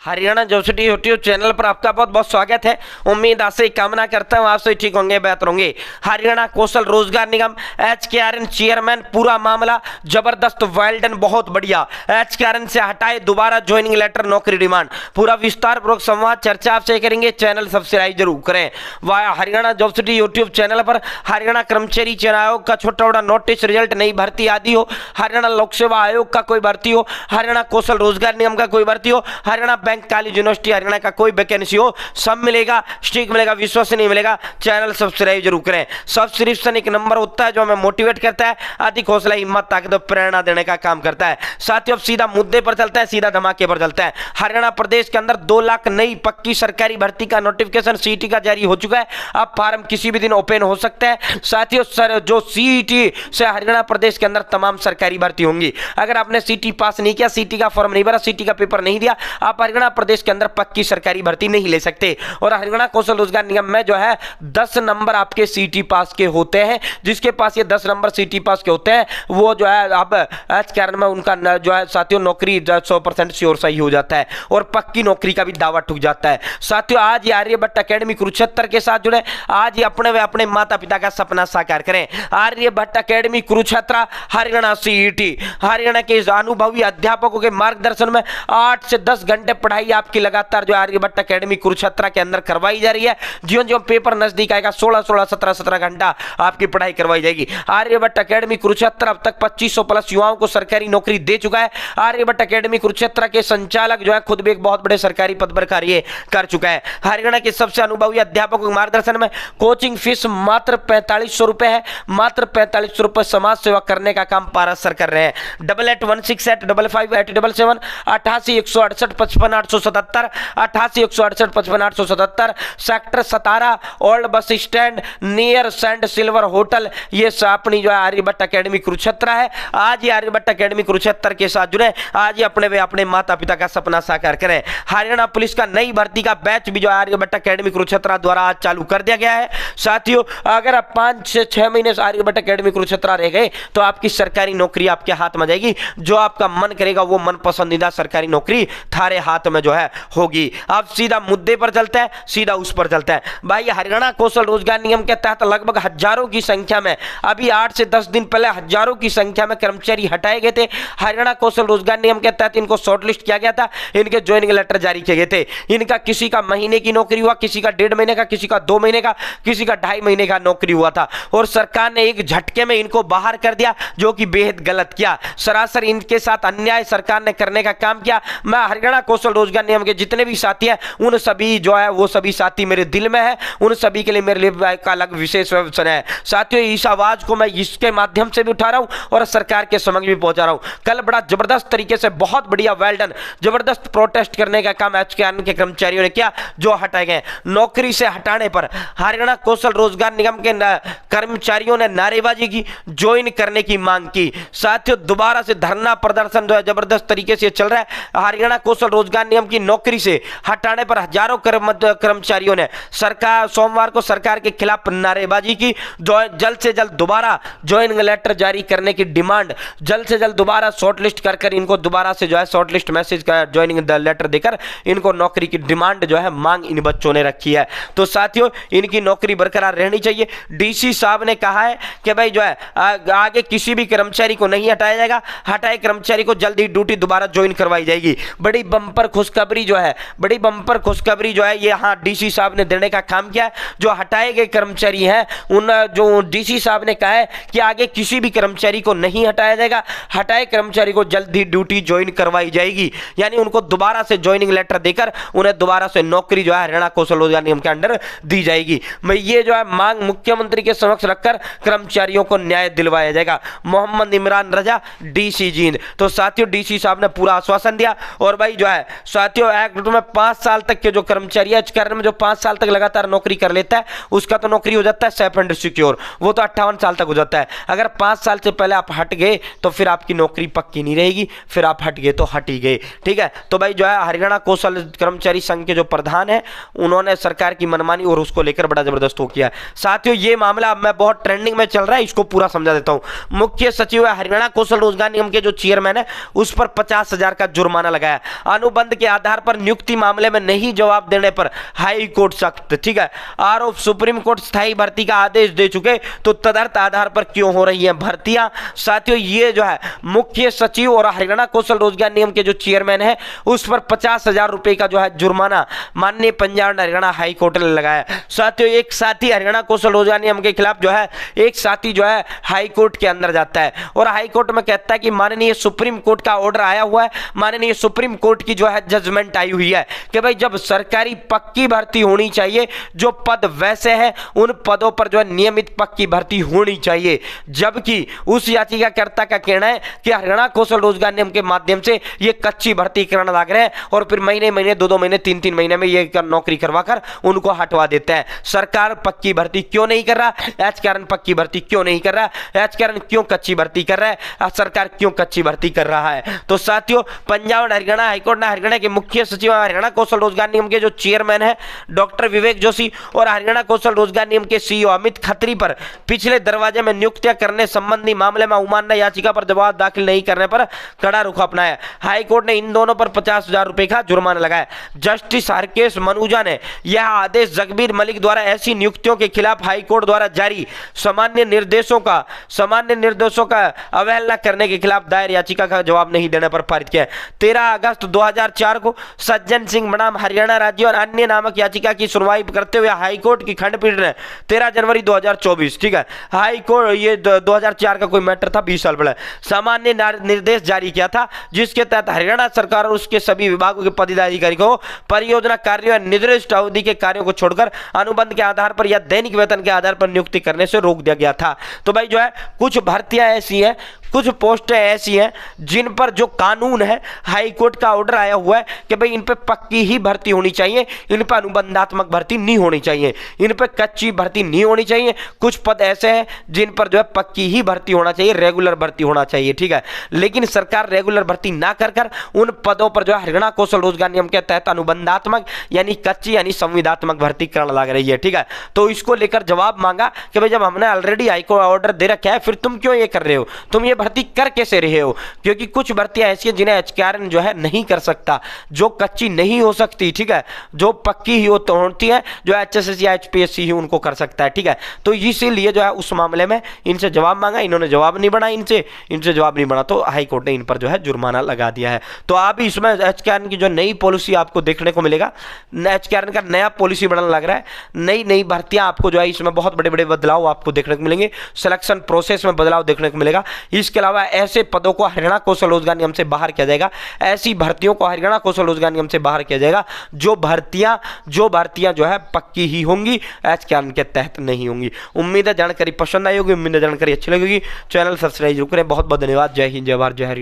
Haryana job city YouTube channel पर आपका बहुत बहुत स्वागत है। उम्मीद आशा कामना करता हूं आप सभी ठीक होंगे, बेहतर होंगे। हरियाणा कौशल रोजगार निगम HKRN चेयरमैन, पूरा मामला जबरदस्त, वेल डन, बहुत बढ़िया। HKRN से हटाए दोबारा ज्वाइनिंग लेटर, नौकरी डिमांड, पूरा विस्तार पूर्वक संवाद चर्चा आपसे करेंगे। चैनल सब्सक्राइब जरूर करें। Via Haryana job city YouTube channel पर हरियाणा कर्मचारी चयन आयोग का छोटा बड़ा नोटिस, रिजल्ट, नई भर्ती आदि हो, हरियाणा लोक सेवा आयोग का कोई भर्ती हो, हरियाणा कौशल रोजगार निगम का कोई भर्ती हो, Haryana bank college university Haryana का कोई वैकेंसी हो, सब मिलेगा, स्टिक मिलेगा, विश्वसनीय मिलेगा। चैनल सब्सक्राइब जरूर करें। सब्सक्रिप्शन एक नंबर होता है जो हमें मोटिवेट करता है, अधिक हौसला, हिम्मत, ताकत, प्रेरणा देने का काम करता है। साथियों, अब सीधा मुद्दे पर चलता है, सीधा धमाके पर चलता है। हरियाणा प्रदेश के अंदर 2 लाख नई पक्की सरकारी भर्ती का नोटिफिकेशन सीईटी का जारी हो चुका है। अब फॉर्म किसी भी दिन ओपन हो सकता है। साथियों, सर जो सीईटी से हरियाणा प्रदेश के अंदर तमाम सरकारी भर्ती होंगी। अगर आपने सीईटी पास नहीं किया, सीईटी का फॉर्म नहीं भरा, सीईटी का पेपर नहीं दिया, आप हरियाणा प्रदेश के अंदर पक्की सरकारी भर्ती नहीं ले सकते। और हरियाणा कौशल रोजगार निगम में जो है 10 नंबर आपके सीईटी पास के होते हैं। जिसके पास ये 10 नंबर सीईटी पास के होते हैं वो जो है अब HKRN में उनका जो है साथियों नौकरी 100% श्योर सही हो जाता है और पक्की नौकरी का भी दावा ठुक जाता है। साथियों, आज ये आर्यभट्ट अकेडमी कुरुक्षेत्र के साथ जुड़े, आज ये अपने व अपने माता पिता का सपना साकार करें। आर्यभट्ट अकेडमी कुरुक्षेत्र हरियाणा सीईटी, हरियाणा के अनुभवी अध्यापकों के मार्गदर्शन में 8 से 10 घंटे पढ़ाई आपकी लगातार जो आर्यभट्ट अकेडमी कुरुक्षेत्र के अंदर करवाई जा रही है। ज्यों ज्यों पेपर नजदीक आएगा 16-16, 17-17 घंटा आपकी पढ़ाई करवाई जाएगी। आर्यभट्ट अकेडमी कुरुक्षेत्र अब तक 2500 प्लस युवाओं को सरकारी नौकरी दे चुका है। आर्यभट्ट अकेडमी कुरुक्षेत्र के संचालक जो है खुद भी एक बहुत बड़े सरकारी पद पर कार्य कर चुका है। हरियाणा के सबसे अनुभवी अध्यापकों के मार्गदर्शन में कोचिंग फीस मात्र 4500 रुपए है। मात्र 4500 रुपए समाज सेवा करने का काम पारस सर कर रहे हैं। 8816855877 88-168-55-877 88-168-55-877 sector 17 old bus stand near sand silver hotel, ये अपनी जो है आर्यभट्ट अकेडमी कुरुक्षेत्र है। आज ये आर्यभट्ट अकेडमी कुरुक्षेत्र के साथ जुड़े, आज ये अपने माता पिता का सपना साकार करें। हरियाणा पुलिस का नई भर्ती का बैच भी जो आर्यभट्ट अकेडमी कुरुक्षेत्र द्वारा आज चालू कर दिया गया है। साथियों, अगर आप 5 से 6 महीने से आर्यभट्ट अकेडमी कुरुक्षेत्र रह गए तो आपकी सरकारी नौकरी आपके हाथ में जाएगी। जो आपका मन करेगा वो मन पसंदीदा सरकारी नौकरी थारे हाथ में जो है होगी। अब सीधा मुद्दे पर चलता है, सीधा उस पर चलता है। भाई, हरियाणा कौशल रोजगार निगम के तहत लगभग हजारों की संख्या में, अभी 8 से 10 दिन पहले हजारों की संख्या में कर्मचारी हटाए गए थे। हरियाणा कौशल रोजगार निगम के तहत इनको शॉर्टलिस्ट किया गया था, इनके ज्वाइनिंग लेटर जारी किए गए थे। इनका किसी का महीने की नौकरी हुआ, किसी का 1.5 महीने का, किसी का 2 महीने का, किसी का 2.5 महीने का नौकरी हुआ था और सरकार ने एक झटके में इनको बाहर कर दिया, जो कि बेहद गलत किया। सरासर इनके साथ अन्याय सरकार ने करने का काम किया। मैं हरियाणा कौशल रोजगार निगम के जितने भी साथी हैं उन सभी जो है वो सभी साथी मेरे दिल में है, उन सभी के लिए मेरे लिए एक अलग विशेष वचन है। साथियों, इस आवाज को मैं इसके माध्यम से भी उठा रहा हूं और सरकार के समक्ष भी पहुंचा रहा हूं। कल बड़ा जबरदस्त तरीके से, बहुत बढ़िया, वेल डन, जबरदस्त प्रोटेस्ट करने का काम HKRN के कर्मचारियों ने किया, जो हटाए गए। नौकरी से हटाने पर हरियाणा कौशल रोजगार निगम के कर्मचारियों ने नारेबाजी की, ज्वाइन करने की मांग की। साथियों, दोबारा से धरना प्रदर्शन जो है जबरदस्त तरीके से चल रहा है। हरियाणा कौशल रोजगार निगम की नौकरी से हटाने पर हजारों कर्मचारियों ने सोमवार को सरकार के खिलाफ नारेबाजी की। जल्द से जल्द दोबारा ज्वाइनिंग लेटर जारी करने की डिमांड, जल्द से जल्द दोबारा शॉर्टलिस्ट कर इनको दोबारा से जो है शॉर्टलिस्ट मैसेज का ज्वाइनिंग लेटर देकर इनको नौकरी की डिमांड जो है मांग इन बच्चों ने रखी है। तो साथियों, इनकी नौकरी बरकरार रहनी चाहिए। DC साहब ने कहा है कि भाई जो है आगे किसी भी कर्मचारी को नहीं हटाया जाएगा, हटाए कर्मचारी को जल्द ही ड्यूटी दोबारा ज्वाइन करवाई जाएगी। बड़ी बम्पर खुशखबरी जो है, बड़ी बम्पर खुशखबरी जो है ये हाँ DC साहब ने देने का काम किया है। जो हटाए गए कर्मचारी हैं उन जो DC साहब ने कहा है कि आगे किसी भी कर्मचारी को नहीं हटाया जाएगा, हटाए कर्मचारी को जल्द ही ड्यूटी ज्वाइन करवाई जाएगी। यानी उनको दोबारा से ज्वाइनिंग लेटर देकर उन्हें दोबारा से नौकरी जो है हरियाणा कौशल रोजगार निगम के अंडर दी जाएगी। मैं ये जो है मांग मुख्यमंत्री के समक्ष रखकर कर्मचारियों को न्याय दिलवाया जाएगा। मोहम्मद इमरान रजा, DC जींद। तो साथियों, DC साहब ने पूरा आश्वासन दिया। और भाई जो है साथियों, एक्ट में 5 साल तक के जो कर्मचारी HKRN में जो 5 साल तक लगातार नौकरी कर लेता है उसका तो नौकरी हो जाता है सेफ एंड सिक्योर, वो तो 58 साल तक हो जाता है। अगर 5 साल से पहले आप हट गए तो फिर आपकी नौकरी पक्की नहीं रहेगी, फिर आप हट गए तो हट ही गए। ठीक है, तो भाई जो है हरियाणा कौशल कर्मचारी संघ के जो प्रधान है उन्होंने सरकार की मनमानी और उसको लेकर बड़ा जबरदस्त हो किया। साथियों, ये मामला अब मैं बहुत ट्रेंडिंग में चल रहा है, इसको पूरा समझा देता हूं। मुख्य सचिव हरियाणा कौशल रोजगार निगम के जो चेयरमैन है उस पर 50,000 का जुर्माना लगाया। अनुबंध अनुबंध के आधार पर नियुक्ति मामले में नहीं जवाब देने पर हाई कोर्ट सख्त। ठीक है, आरोप सुप्रीम कोर्ट स्थायी भर्ती का आदेश दे चुके तो तदर्थ आधार पर क्यों हो रही है भर्तियां। साथियों, ये जो है मुख्य सचिव और हरियाणा कौशल रोजगार निगम के जो चेयरमैन है उस पर 50,000 रुपए का जो है जुर्माना माननीय Punjab and Haryana high court ने लगाया। साथियों, एक साथी हरियाणा कौशल रोजगार निगम के खिलाफ जो है एक साथी जो है हाई कोर्ट के अंदर जाता है और हाई कोर्ट में कहता है कि माननीय सुप्रीम कोर्ट का ऑर्डर आया हुआ है, माननीय सुप्रीम कोर्ट की जो है जजमेंट आई हुई है कि भाई जब सरकारी पक्की भर्ती होनी चाहिए, जो पद वैसे हैं उन पदों पर जो है नियमित पक्की भर्ती होनी चाहिए। जबकि उस याचिकाकर्ता का कहना है कि हरियाणा कौशल रोजगार निगम के माध्यम से ये कच्ची भर्ती करने लग रहे हैं और फिर महीने महीने 2-2 महीने 3-3 महीने में ये नौकरी करवाकर उनको हटवा देते हैं। सरकार पक्की भर्ती क्यों नहीं कर रहा, एच कारण पक्की भर्ती क्यों नहीं कर रहा, एच कारण क्यों कच्ची भर्ती कर रहा है, सरकार क्यों कच्ची भर्ती कर रहा है। तो साथियों, पंजाब और हरियाणा हाईकोर्ट ने हरियाणा के मुख्य सचिव हरियाणा कौशल रोजगार निगम के जो चेयरमैन है डॉक्टर विवेक जोशी और हरियाणा कौशल रोजगार निगम के सीईओ अमित खत्री पर पिछले दरवाजे में नियुक्तियां करने संबंधी मामले में अवमानना याचिका पर जवाब दाखिल नहीं करने पर कड़ा रुख अपनाया। हाईकोर्ट ने इन दोनों पर 50,000 रुपए का जुर्माना लगाया। जस्टिस हरकेश मनुजा ने यह आदेश जगबीर मलिक द्वारा ऐसी नियुक्तियों के खिलाफ हाईकोर्ट द्वारा जारी सामान्य निर्देशों का अवहेलना करने के खिलाफ दायर याचिका का जवाब नहीं देने पर पारित किया। 13 अगस्त 2004 को सज्जन सिंह बनाम हरियाणा राज्य और अन्य नामक याचिका की सुनवाई करते हुए हाईकोर्ट की खंडपीठ ने 13 जनवरी 2024, ठीक है, हाईकोर्ट ये 2004 का कोई मैटर था, 20 साल पहले, सामान्य निर्देश जारी किया था जिसके तहत हरियाणा सरकार और उसके सभी विभागों के पदाधिकारी को परियोजना कार्यों या निर्दिष्ट अवधि के कार्यों को छोड़कर अनुबंध के आधार पर या दैनिक वेतन के आधार पर नियुक्ति करने से रोक दिया गया था। तो भाई जो है कुछ भर्तियां ऐसी हैं, कुछ पोस्टें ऐसी हैं जिन पर जो कानून है हाई कोर्ट का ऑर्डर आया हुआ है कि भाई इन पे पक्की ही भर्ती होनी चाहिए, इन पे अनुबंधात्मक भर्ती नहीं होनी चाहिए, इन पे कच्ची भर्ती नहीं होनी चाहिए। कुछ पद ऐसे हैं जिन पर जो है पक्की ही भर्ती होना चाहिए, रेगुलर भर्ती होना चाहिए, ठीक है। लेकिन सरकार रेगुलर भर्ती ना कर उन पदों पर जो है हरियाणा कौशल रोजगार नियम के तहत अनुबंधात्मक यानी कच्ची यानी संविदात्मक भर्ती करने लग रही है, ठीक है। तो इसको लेकर जवाब मांगा कि भाई जब हमने ऑलरेडी हाईकोर्ट ऑर्डर दे रखा है फिर तुम क्यों ये कर रहे हो, तुम ये भर्ती कर कैसे रहे हो। क्योंकि कुछ भर्तियां ऐसी हैं जिन्हें एचकेआरएन जो है नहीं कर सकता, जो कच्ची नहीं हो सकती, ठीक है, जो पक्की ही होती है, जो एचएसएस या एचपीएससी ही उनको कर सकता है, ठीक है। तो इसीलिए जो है उस मामले में इनसे जवाब मांगा, इन्होंने जवाब नहीं बना, इनसे जवाब नहीं बना, तो हाईकोर्ट ने इन पर जो है जुर्माना लगा दिया है। तो आप इसमें एचकेआरएन की जो नई पॉलिसी आपको देखने को मिलेगा, एचकेआरएन का नया पॉलिसी बनने लग रहा है, नई भर्तियां आपको जो है इसमें बहुत बड़े बड़े बदलाव आपको देखने को मिलेंगे, सिलेक्शन प्रोसेस में बदलाव देखने को मिलेगा। इसके अलावा ऐसे पदों को हरियाणा कौशल रोजगार निगम से बाहर किया जाएगा, ऐसी भर्तियों को हरियाणा कौशल रोजगार निगम से बाहर किया जाएगा जो भर्तियां जो है पक्की ही होंगी, एचकेआरएन के तहत नहीं होंगी। उम्मीद है जानकारी पसंद आई होगी, उम्मीद है जानकारी अच्छी लगेगी। चैनल सब्सक्राइब जरूर करें। बहुत बहुत धन्यवाद। जय हिंद, जय भारत, जय हरियाणा।